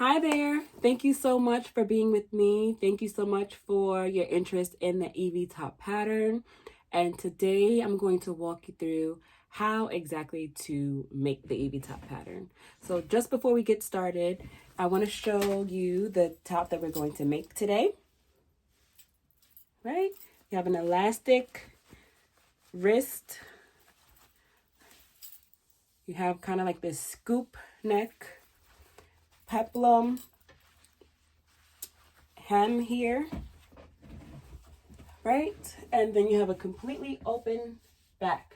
Hi there. Thank you so much for being with me. Thank you so much for your interest in the Evie top pattern. And today I'm going to walk you through how exactly to make the Evie top pattern. So just before we get started, I want to show you the top that we're going to make today. Right? You have an elastic wrist. You have kind of like this scoop neck, peplum hem here, right? And then you have a completely open back,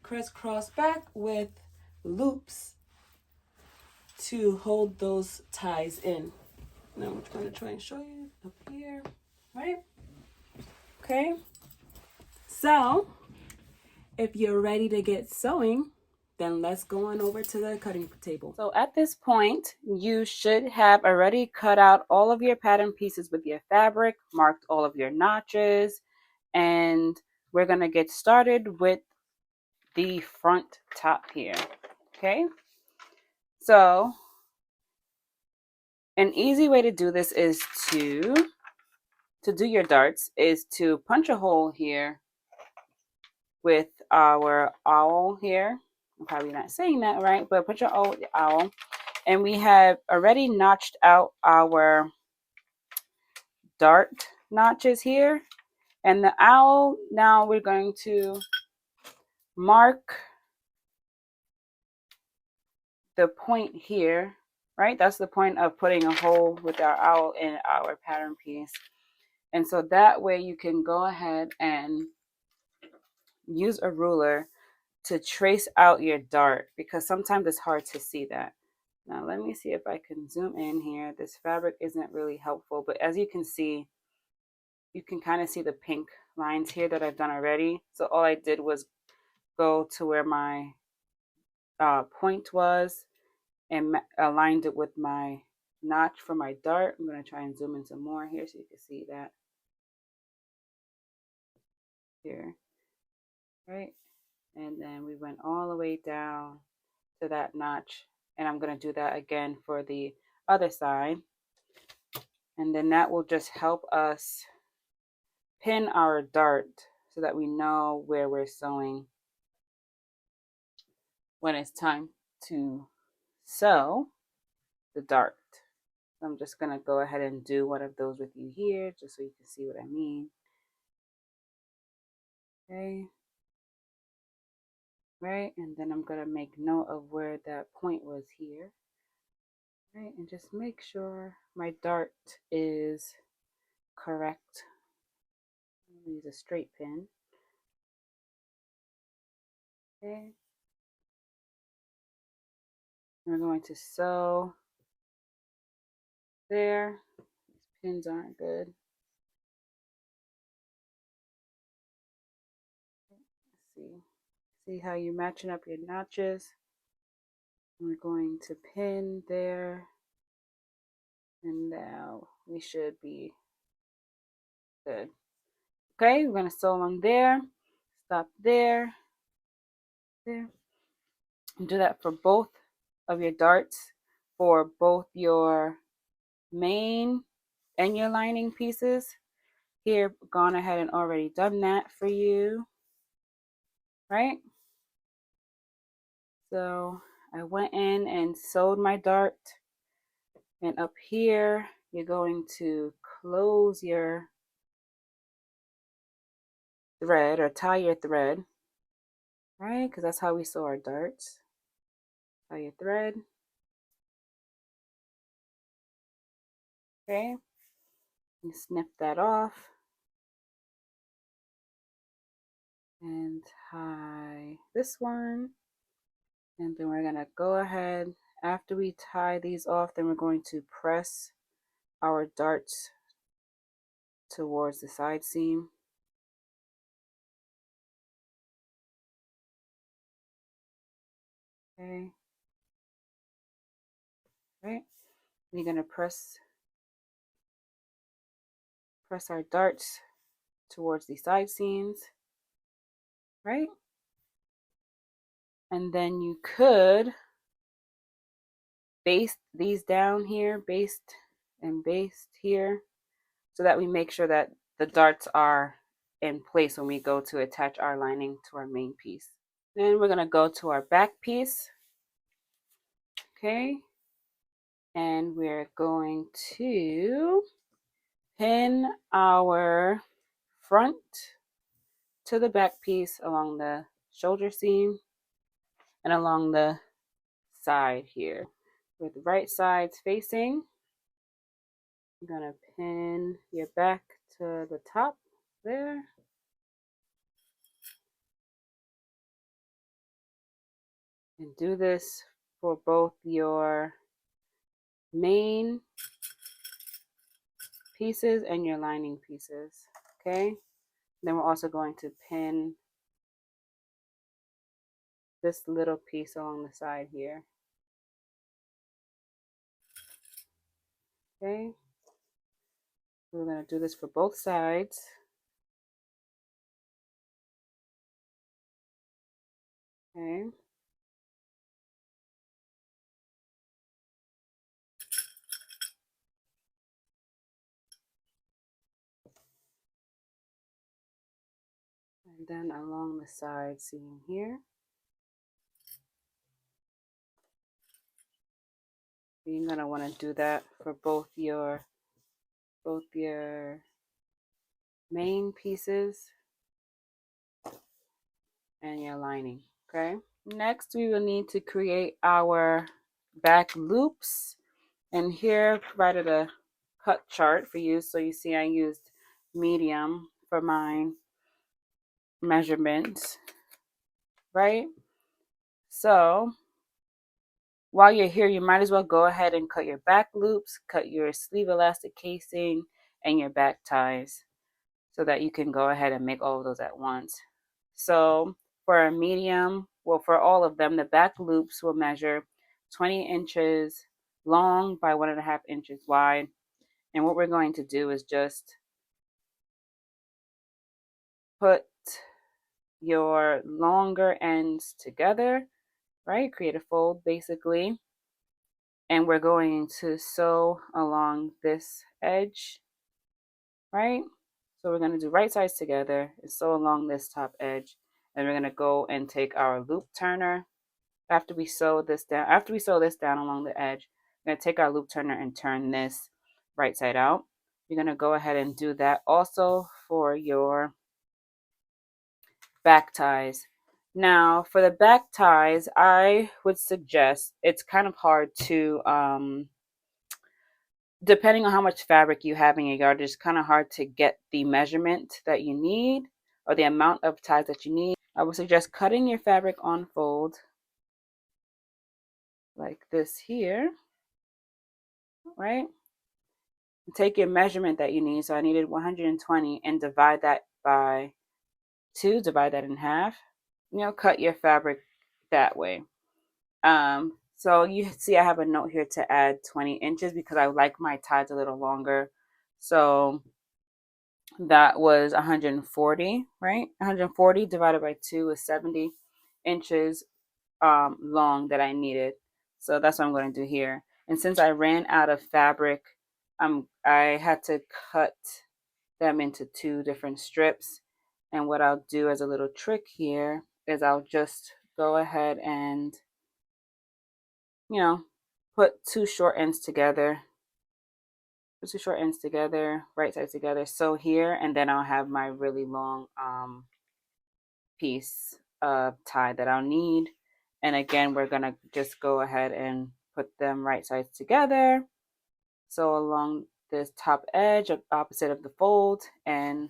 crisscross back with loops to hold those ties in. Now I'm going to try and show you up here, right? Okay. So if you're ready to get sewing, then let's go on over to the cutting table. So at this point, you should have already cut out all of your pattern pieces with your fabric, marked all of your notches, and we're going to get started with the front top here. Okay. So an easy way to do this is to do your darts is to punch a hole here with our owl here. I'm probably not saying that right, but punch a hole with the owl. And we have already notched out our dart notches here. And the owl, now we're going to mark the point here, right? That's the point of putting a hole with our owl in our pattern piece. And so that way you can go ahead and use a ruler to trace out your dart, because sometimes it's hard to see that. Now let me see if I can zoom in here. This fabric isn't really helpful, but as you can see, you can kind of see the pink lines here that I've done already. So all I did was go to where my point was and aligned it with my notch for my dart. I'm going to try and zoom in some more here so you can see that here, right? And then we went all the way down to that notch, and I'm going to do that again for the other side. And then that will just help us pin our dart so that we know where we're sewing when it's time to sew the dart. So I'm just going to go ahead and do one of those with you here just so you can see what I mean. Okay. Right, and then I'm going to make note of where that point was here. Right, and just make sure my dart is correct. Use a straight pin. Okay. We're going to sew there. These pins aren't good. Let's see how you're matching up your notches. We're going to pin there, and now we should be good. Okay, we're going to sew on there, stop there, there, and do that for both of your darts, for both your main and your lining pieces. Here, gone ahead and already done that for you, right? So I went in and sewed my dart, and up here you're going to close your thread or tie your thread, right? Because that's how we sew our darts. Tie your thread. Okay, you snip that off and tie this one, and then we're gonna go ahead, after we tie these off, then we're going to press our darts towards the side seam. Okay, right, you're gonna press our darts towards the side seams, right? And then you could baste these down here, baste and baste here, so that we make sure that the darts are in place when we go to attach our lining to our main piece. Then we're going to go to our back piece. Okay. And we're going to pin our front to the back piece along the shoulder seam and along the side here. With the right sides facing, you're going to pin your back to the top there. And do this for both your main pieces and your lining pieces. Okay. Then we're also going to pin this little piece along the side here. Okay. We're going to do this for both sides. Okay. And then along the side seam here. You're going to want to do that for both your main pieces and your lining. Okay. Next, we will need to create our back loops. And here I provided a cut chart for you. So you see I used medium for mine measurements, right? So while you're here, you might as well go ahead and cut your back loops, cut your sleeve elastic casing, and your back ties so that you can go ahead and make all of those at once. So for a medium, well, for all of them, the back loops will measure 20 inches long by 1.5 inches wide. And what we're going to do is just put your longer ends together, right? Create a fold basically. And we're going to sew along this edge, right? So we're going to do right sides together and sew along this top edge. And we're going to go and take our loop turner. After we sew this down along the edge, we're going to take our loop turner and turn this right side out. You're going to go ahead and do that also for your back ties. Now, for the back ties, I would suggest, it's kind of hard to, depending on how much fabric you have in your yard, it's kind of hard to get the measurement that you need or the amount of ties that you need. I would suggest cutting your fabric on fold like this here, right? Take your measurement that you need. So I needed 120 and divide that by 2, divide that in half. Cut your fabric that way. So you see I have a note here to add 20 inches because I like my ties a little longer. So that was 140, right? 140 divided by 2 is 70 inches long that I needed. So that's what I'm going to do here. And since I ran out of fabric, I had to cut them into 2 different strips. And what I'll do as a little trick here is I'll just go ahead and, put 2 short ends together. Put 2 short ends together, right sides together. Sew here, and then I'll have my really long piece of tie that I'll need. And again, we're gonna just go ahead and put them right sides together. So along this top edge, opposite of the fold, and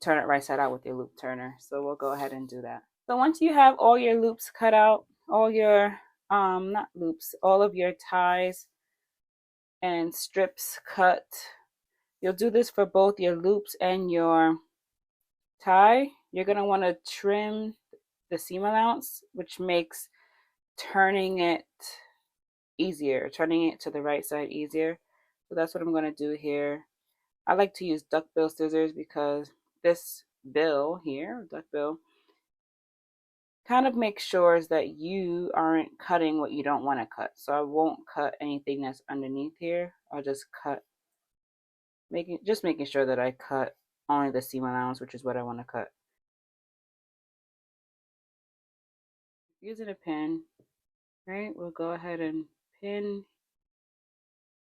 turn it right side out with your loop turner. So we'll go ahead and do that. So once you have all your loops cut out, all your not loops, all of your ties and strips cut, you'll do this for both your loops and your tie. You're going to want to trim the seam allowance, which makes turning it easier, turning it to the right side easier. So that's what I'm going to do here. I like to use duckbill scissors because this bill here, duckbill, kind of make sure that you aren't cutting what you don't want to cut. So I won't cut anything that's underneath here. I'll just cut, making sure that I cut only the seam allowance, which is what I want to cut. Using a pin, right? We'll go ahead and pin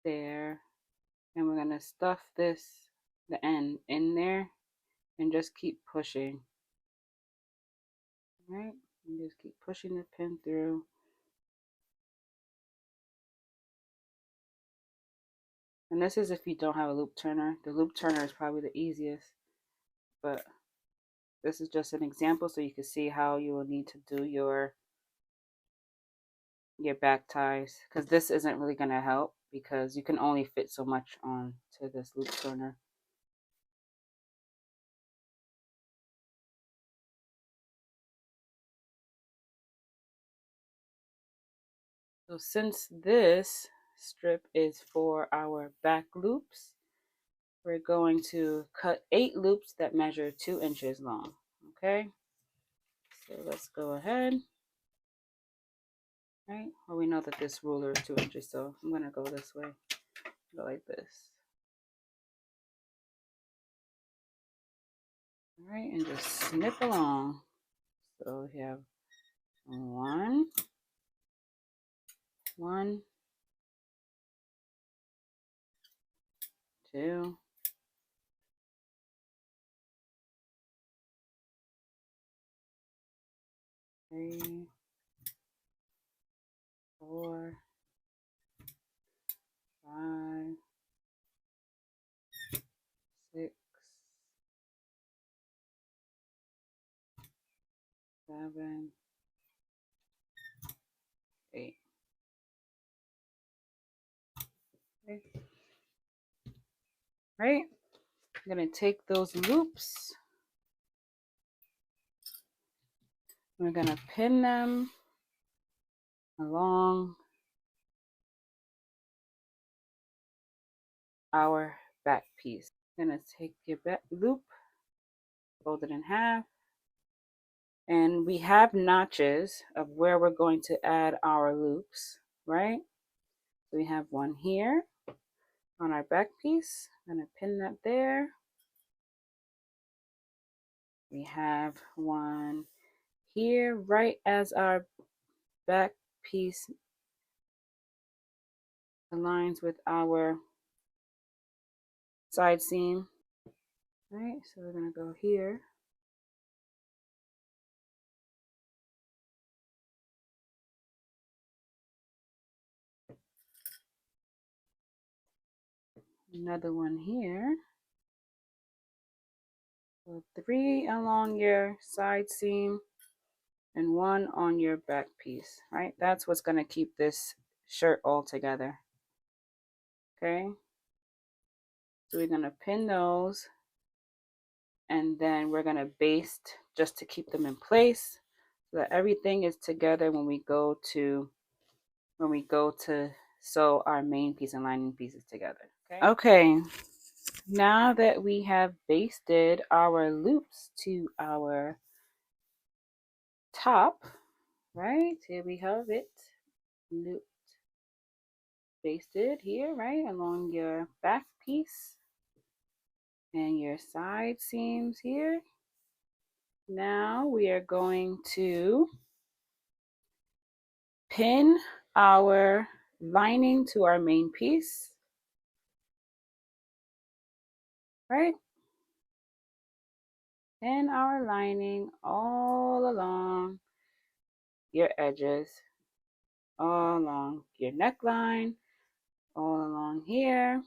there, and we're gonna stuff the end in there, and just keep pushing. Right? And just keep pushing the pin through. And this is if you don't have a loop turner. The loop turner is probably the easiest, but this is just an example so you can see how you will need to do your back ties, because this isn't really going to help because you can only fit so much on to this loop turner. So since this strip is for our back loops, we're going to cut 8 loops that measure 2 inches long. Okay, so let's go ahead. Right, well, we know that this ruler is 2 inches, so I'm going to go this way, go like this. All right, and just snip along. So we have 1, 2, 3, 4, 5, 6, 7, 8. Okay. Right, I'm going to take those loops, we're going to pin them along our back piece. I'm going to take your back loop, fold it in half, and we have notches of where we're going to add our loops, right? So we have one here on our back piece. I'm going to pin that there. We have one here right as our back piece aligns with our side seam. All right, so we're going to go here. Another one here. So 3 along your side seam and 1 on your back piece, right? That's what's going to keep this shirt all together. Okay, so we're going to pin those, and then we're going to baste just to keep them in place so that everything is together when we go to sew our main piece and lining pieces together. Okay, now that we have basted our loops to our top, right, here we have it looped, basted here, right, along your back piece and your side seams here. Now we are going to pin our lining to our main piece, right? Pin our lining all along your edges, all along your neckline, all along here.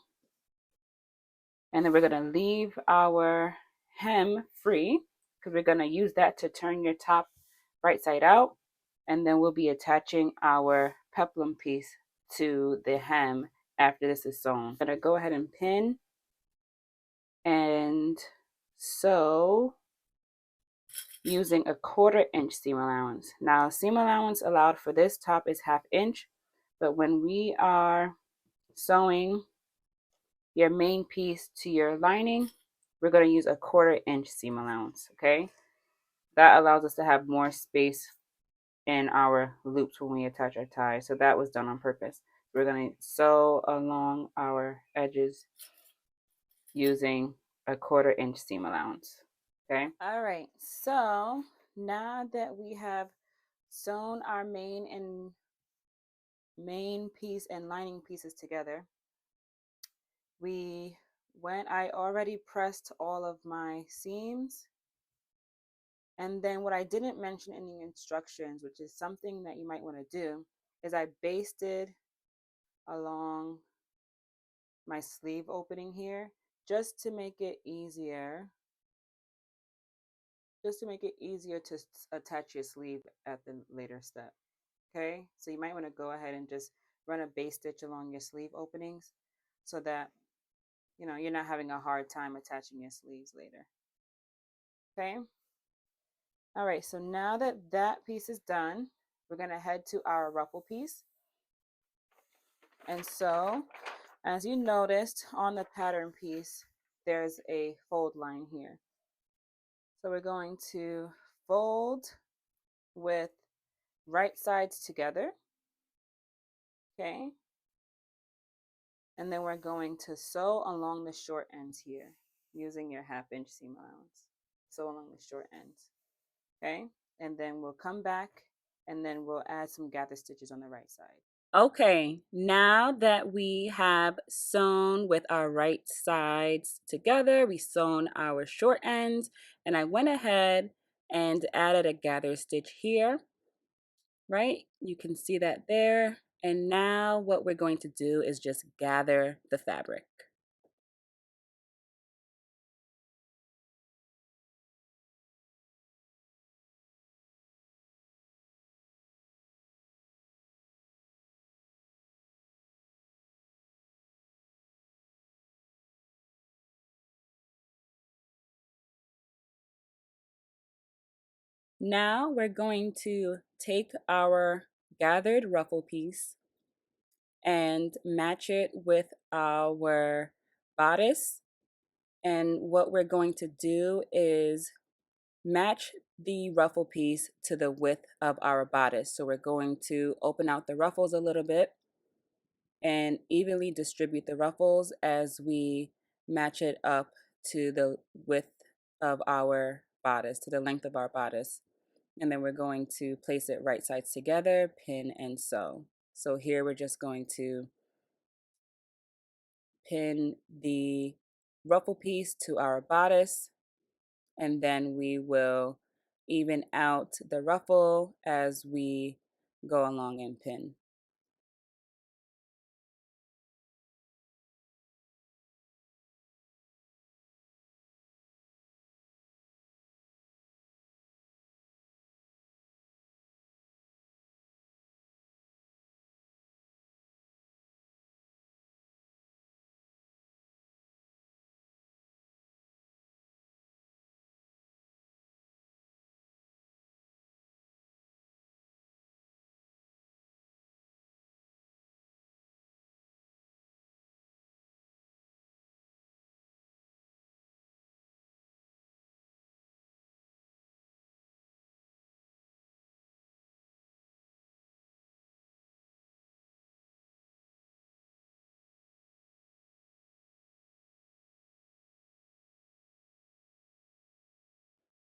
And then we're going to leave our hem free because we're going to use that to turn your top right side out. And then we'll be attaching our peplum piece to the hem after this is sewn. I'm going to go ahead and pin and sew using a 1/4 inch seam allowance. Now, seam allowance allowed for this top is 1/2 inch, but when we are sewing your main piece to your lining, we're going to use a 1/4 inch seam allowance. Okay, that allows us to have more space in our loops when we attach our ties. So that was done on purpose. We're going to sew along our edges using a 1/4 inch seam allowance. Okay. All right. So now that we have sewn our main piece and lining pieces together, I already pressed all of my seams. And then what I didn't mention in the instructions, which is something that you might want to do, is I basted along my sleeve opening here just to make it easier to attach your sleeve at the later step. Okay, so you might want to go ahead and just run a base stitch along your sleeve openings so that you're not having a hard time attaching your sleeves later. Okay. All right, so now that that piece is done, we're going to head to our ruffle piece. And so, as you noticed on the pattern piece, there's a fold line here. So we're going to fold with right sides together. Okay. And then we're going to sew along the short ends here using your 1/2 inch seam allowance. Sew along the short ends. Okay. And then we'll come back and then we'll add some gather stitches on the right side. Okay, now that we have sewn with our right sides together, we sewn our short ends, and I went ahead and added a gather stitch here, right? You can see that there. And now what we're going to do is just gather the fabric. Now we're going to take our gathered ruffle piece and match it with our bodice. And what we're going to do is match the ruffle piece to the width of our bodice. So we're going to open out the ruffles a little bit and evenly distribute the ruffles as we match it up to the width of our bodice, to the length of our bodice. And then we're going to place it right sides together, pin and sew. So here we're just going to pin the ruffle piece to our bodice, and then we will even out the ruffle as we go along and pin.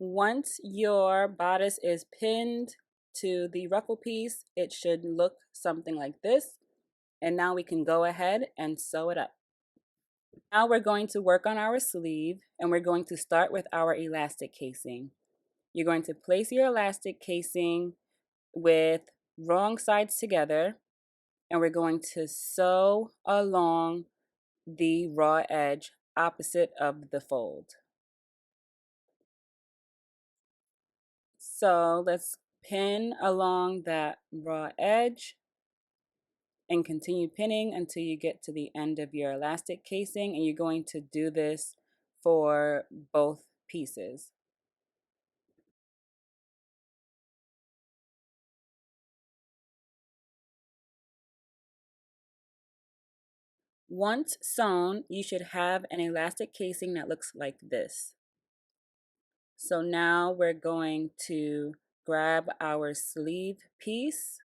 Once your bodice is pinned to the ruffle piece, it should look something like this. And now we can go ahead and sew it up. Now we're going to work on our sleeve, and we're going to start with our elastic casing. You're going to place your elastic casing with wrong sides together, and we're going to sew along the raw edge opposite of the fold. So let's pin along that raw edge and continue pinning until you get to the end of your elastic casing, and you're going to do this for both pieces. Once sewn, you should have an elastic casing that looks like this. So now we're going to grab our sleeve piece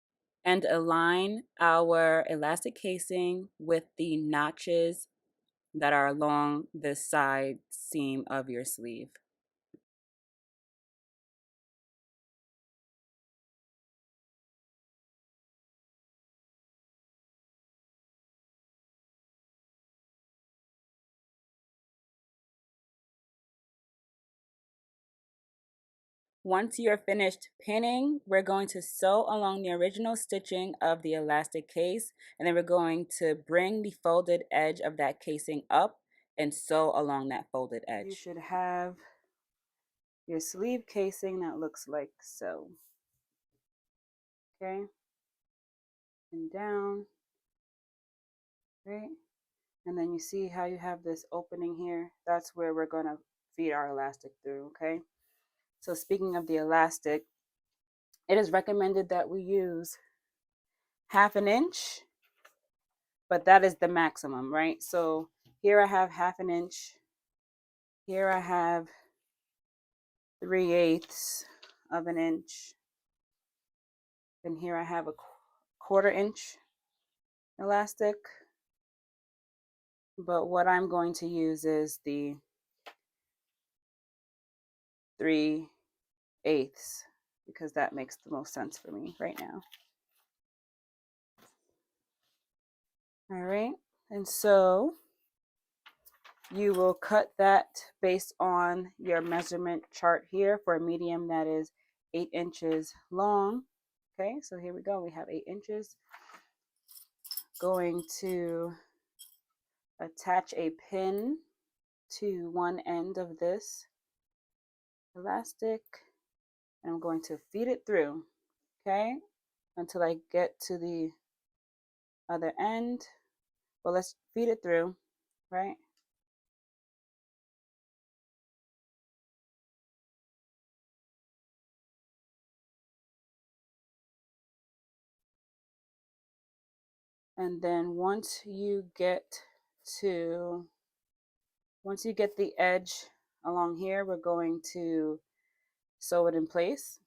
and align our elastic casing with the notches that are along the side seam of your sleeve. Once you're finished pinning, we're going to sew along the original stitching of the elastic case, and then we're going to bring the folded edge of that casing up and sew along that folded edge. You should have your sleeve casing that looks like so. Okay, and down, right? And then you see how you have this opening here? That's where we're gonna feed our elastic through, okay? So speaking of the elastic, it is recommended that we use 1/2 inch, but that is the maximum, right? So here I have 1/2 inch. Here I have 3/8 of an inch. And here I have a 1/4 inch elastic. But what I'm going to use is the 3/8 because that makes the most sense for me right now. All right, and so you will cut that based on your measurement chart here for a medium that is 8 inches long. Okay, so here we go. We have 8 inches. Going to attach a pin to one end of this elastic, and I'm going to feed it through, okay, until I get to the other end. Well, let's feed it through, right? And then once you get the edge along here, we're going to sew it in place.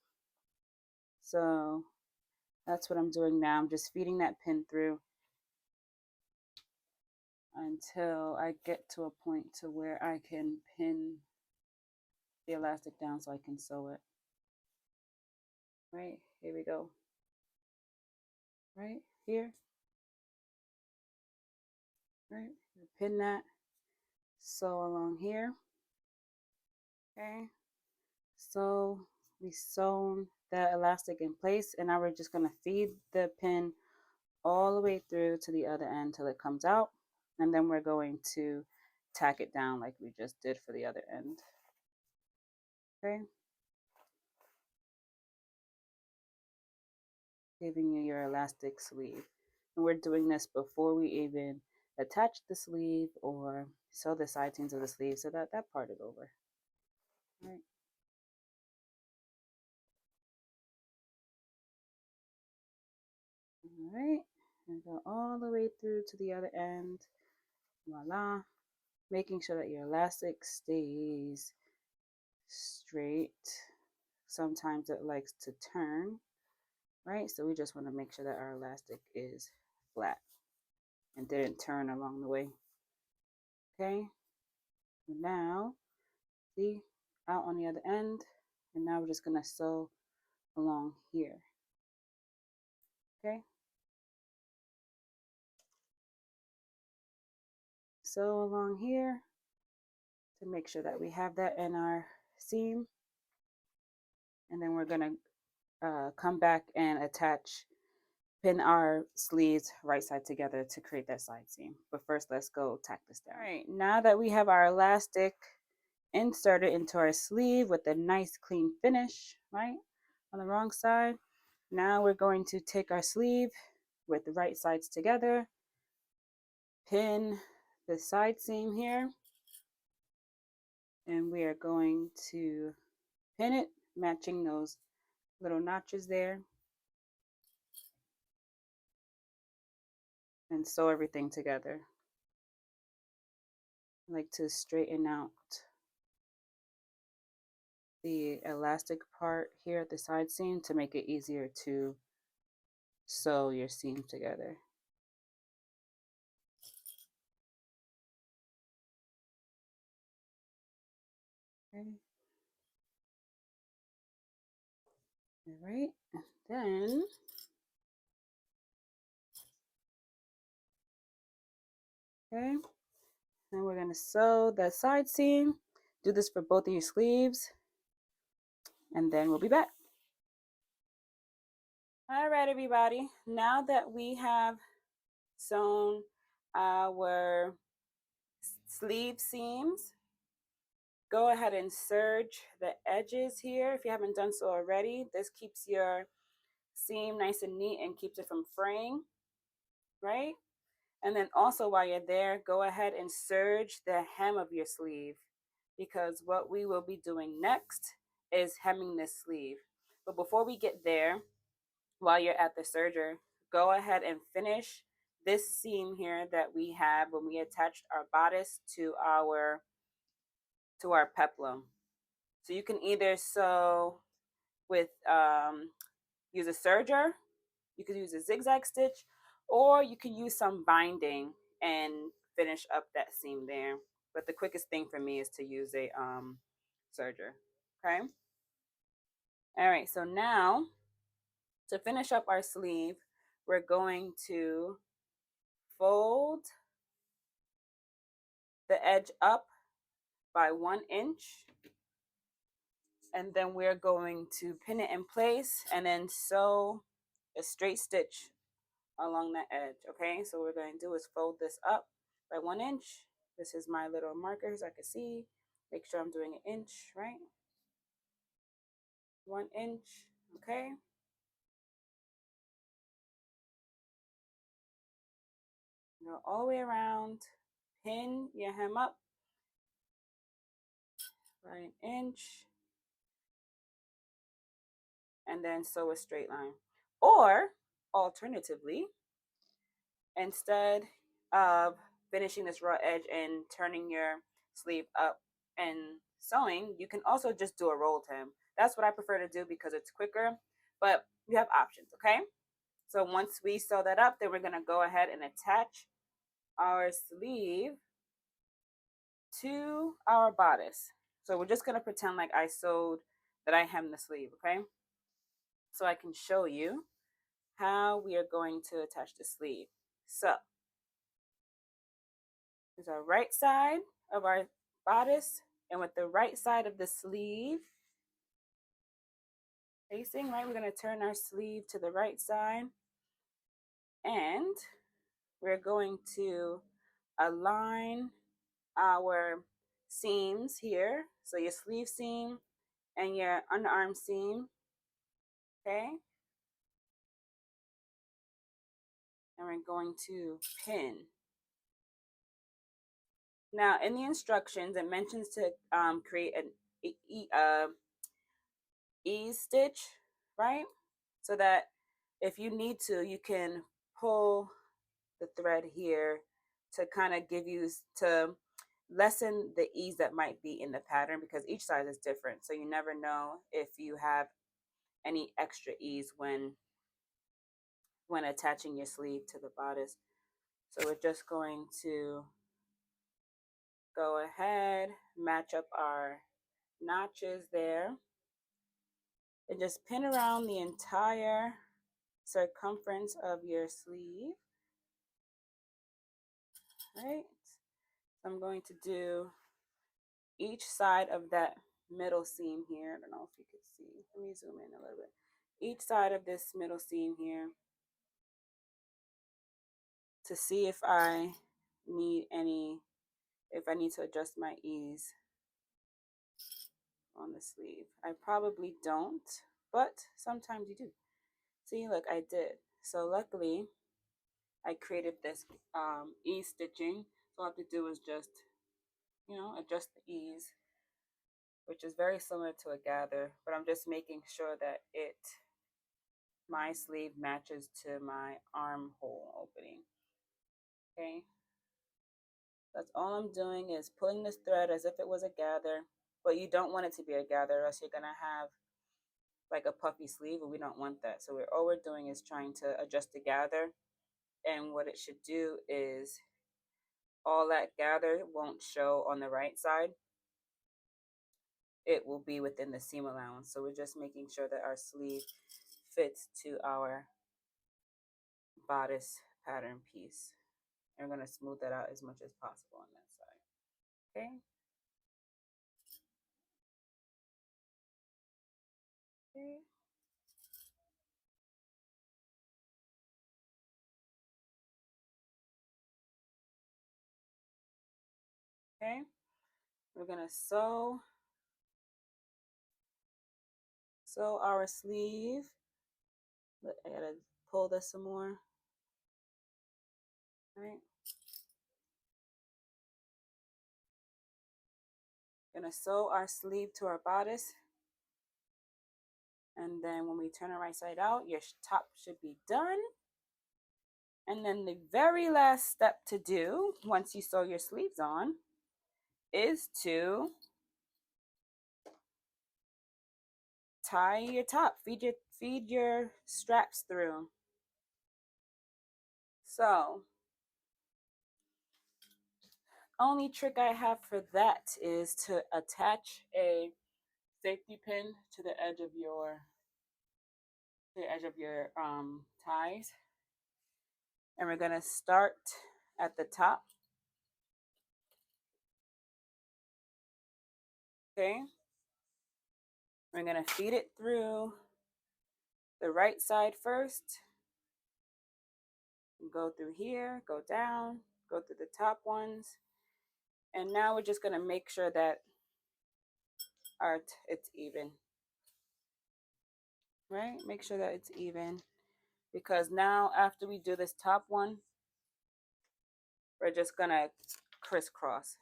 So that's what I'm doing now. I'm just feeding that pin through until I get to a point to where I can pin the elastic down so I can sew it. Right, here we go. Right here. Right, pin that, sew along here. Okay, so we sewn the elastic in place, and now we're just going to feed the pin all the way through to the other end till it comes out, and then we're going to tack it down like we just did for the other end. Okay, giving you your elastic sleeve, and we're doing this before we even attach the sleeve or sew the side seams of the sleeve, so that part is over. All right. All right, and go all the way through to the other end. Voila. Making sure that your elastic stays straight. Sometimes it likes to turn, right? So we just want to make sure that our elastic is flat and didn't turn along the way. Okay, now see, out on the other end, and now we're just going to sew along here. Okay, sew along here to make sure that we have that in our seam, and then we're going to come back and pin our sleeves right side together to create that side seam. But first, let's go tack this down. All right, now that we have our elastic inserted into our sleeve with a nice clean finish, right, on the wrong side, now we're going to take our sleeve with the right sides together, pin the side seam here, and we are going to pin it, matching those little notches there, and sew everything together. I like to straighten out the elastic part here at the side seam to make it easier to sew your seam together. Okay. All right, and then okay, then we're gonna sew that side seam. Do this for both of your sleeves, and then we'll be back. All right, everybody. Now that we have sewn our sleeve seams, go ahead and serge the edges here if you haven't done so already. This keeps your seam nice and neat and keeps it from fraying, right? And then also while you're there, go ahead and serge the hem of your sleeve, because what we will be doing next is hemming this sleeve. But before we get there, while you're at the serger, go ahead and finish this seam here that we have when we attached our bodice to our peplum. So you can either sew with use a serger, you could use a zigzag stitch, or you can use some binding and finish up that seam there. But the quickest thing for me is to use a serger. Okay. All right. So now to finish up our sleeve, we're going to fold the edge up by 1 inch, and then we're going to pin it in place and then sew a straight stitch along the edge. Okay, so what we're going to do is fold this up by 1 inch. This is my little marker so I can see. Make sure I'm doing an inch, right? 1 inch. Okay. Go all the way around. Pin your hem up by 1 inch, and then sew a straight line. Or alternatively, instead of finishing this raw edge and turning your sleeve up and sewing, you can also just do a rolled hem. That's what I prefer to do because it's quicker, but you have options. Okay, so once we sew that up, then we're going to go ahead and attach our sleeve to our bodice. So we're just going to pretend like that I hemmed the sleeve. Okay, so I can show you how we are going to attach the sleeve. So is our right side of our bodice, and with the right side of the sleeve facing, right, we're going to turn our sleeve to the right side, and we're going to align our seams here. So your sleeve seam and your underarm seam, okay? And we're going to pin. Now, in the instructions, it mentions to create an ease stitch, right? So that if you need to, you can pull the thread here to kind of to lessen the ease that might be in the pattern, because each size is different. So you never know if you have any extra ease when attaching your sleeve to the bodice. So we're just going to go ahead, match up our notches there, and just pin around the entire circumference of your sleeve. Right, so I'm going to do each side of that middle seam here. I don't know if you can see. Let me zoom in a little bit. Each side of this middle seam here to see if I need to adjust my ease on the sleeve. I probably don't, but sometimes you do. See, look, I did. So luckily, I created this ease stitching. So all I have to do is just, adjust the ease, which is very similar to a gather, but I'm just making sure that my sleeve matches to my armhole opening. Okay, that's all I'm doing, is pulling this thread as if it was a gather but you don't want it to be a gather, or else you're gonna have like a puffy sleeve, and we don't want that. So all we're doing is trying to adjust the gather, and what it should do is all that gather won't show on the right side. It will be within the seam allowance. So we're just making sure that our sleeve fits to our bodice pattern piece. And we're going to smooth that out as much as possible on that side. Okay. Okay. Okay. We're going to sew our sleeve. I got to pull this some more. All right. Going to sew our sleeve to our bodice. And then when we turn it right side out, your top should be done. And then the very last step to do once you sew your sleeves on is to tie your top, feed your straps through. So only trick I have for that is to attach a safety pin to the edge of your ties, and we're gonna start at the top. Okay, we're gonna feed it through the right side first. Go through here, go down, go through the top ones, and now we're just gonna make sure that it's even. Right, make sure that it's even, because now after we do this top one, we're just gonna crisscross.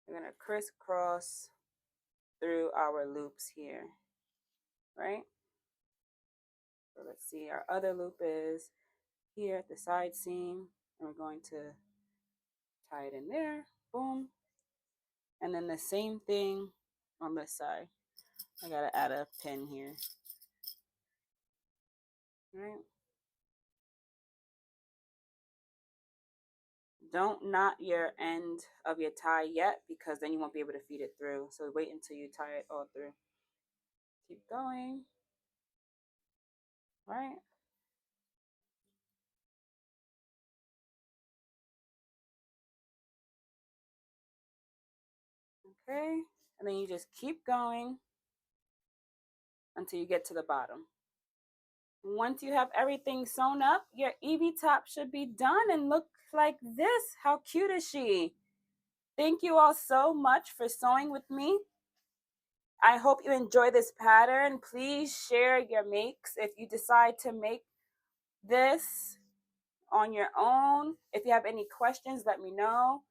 We're gonna crisscross through our loops here, right? So let's see, our other loop is here at the side seam, and we're going to tie it in there, boom. And then the same thing on this side. I gotta add a pin here, right? Don't knot your end of your tie yet, because then you won't be able to feed it through. So wait until you tie it all through. Keep going, right? Okay, and then you just keep going until you get to the bottom. Once you have everything sewn up, your Evie top should be done and look like this. How cute is she? Thank you all so much for sewing with me. I hope you enjoy this pattern. Please share your makes if you decide to make this on your own. If you have any questions, let me know.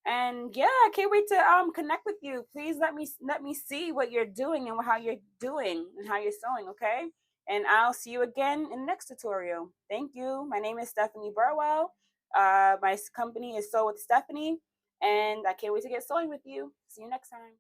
And yeah, I can't wait to connect with you. Please let me see what you're doing and how you're doing and how you're sewing, okay? And I'll see you again in the next tutorial. Thank you. My name is Stephanie Burwell. My company is Sew with Stephanie, and I can't wait to get sewing with you. See you next time.